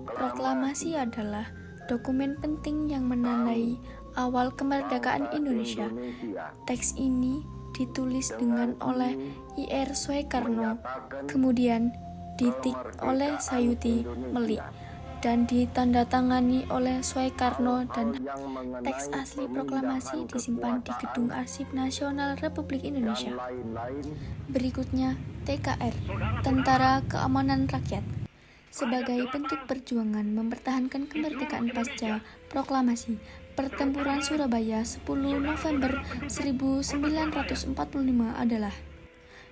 Proklamasi adalah dokumen penting yang menandai awal kemerdekaan Indonesia. Teks ini ditulis oleh Ir Soekarno, kemudian ditik oleh Sayuti Melik, dan ditandatangani oleh Soekarno, dan teks asli proklamasi disimpan di Gedung Arsip Nasional Republik Indonesia. Berikutnya, TKR, Tentara Keamanan Rakyat. Sebagai bentuk perjuangan mempertahankan kemerdekaan pasca proklamasi, Pertempuran Surabaya 10 November 1945 adalah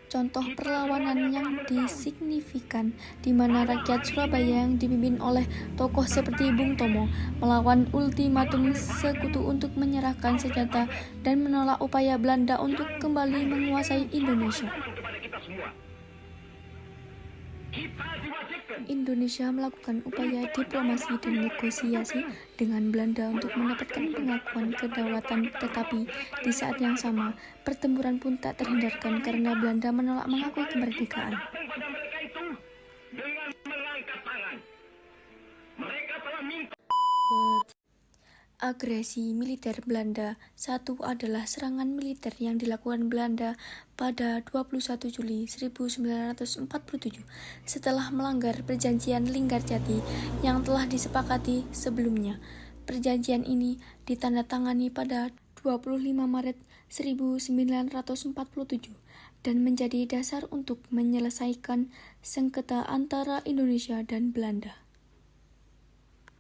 contoh perlawanan yang signifikan di mana rakyat Surabaya yang dipimpin oleh tokoh seperti Bung Tomo melawan ultimatum sekutu untuk menyerahkan senjata dan menolak upaya Belanda untuk kembali menguasai Indonesia. Indonesia melakukan upaya diplomasi dan negosiasi dengan Belanda untuk mendapatkan pengakuan kedaulatan, tetapi di saat yang sama, pertempuran pun tak terhindarkan karena Belanda menolak mengakui kemerdekaan. Agresi militer Belanda. Satu adalah serangan militer yang dilakukan Belanda pada 21 Juli 1947 setelah melanggar perjanjian Linggarjati yang telah disepakati sebelumnya. Perjanjian ini ditandatangani pada 25 Maret 1947 dan menjadi dasar untuk menyelesaikan sengketa antara Indonesia dan Belanda.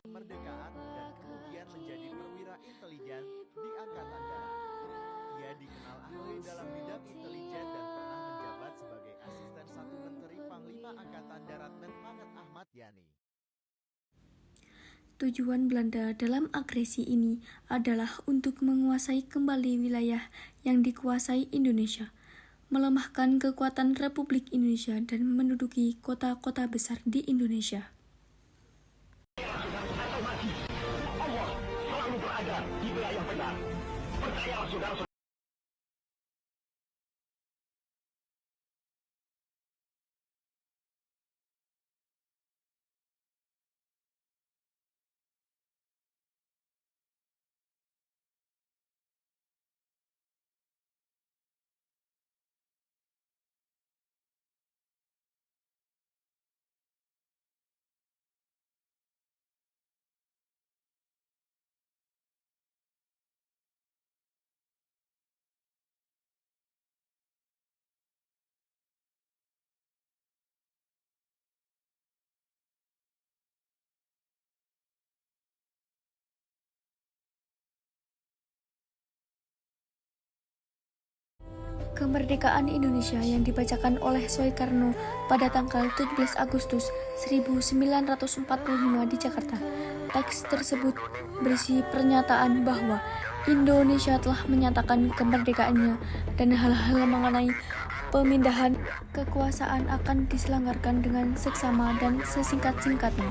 Kemerdekaan dan kemudian menjadi perwira intelijen di Angkatan Darat. Ia dikenal ahli dalam bidang intelijen dan pernah menjabat sebagai asisten satu Menteri Panglima Angkatan Darat Menpanget Ahmad Yani. Tujuan Belanda dalam agresi ini adalah untuk menguasai kembali wilayah yang dikuasai Indonesia, melemahkan kekuatan Republik Indonesia dan menduduki kota-kota besar di Indonesia. Allah selalu berada di wilayah benar. Percayalah saudara-saudara. Kemerdekaan Indonesia yang dibacakan oleh Soekarno pada tanggal 17 Agustus 1945 di Jakarta. Teks tersebut berisi pernyataan bahwa Indonesia telah menyatakan kemerdekaannya dan hal-hal mengenai pemindahan kekuasaan akan diselenggarakan dengan seksama dan sesingkat-singkatnya.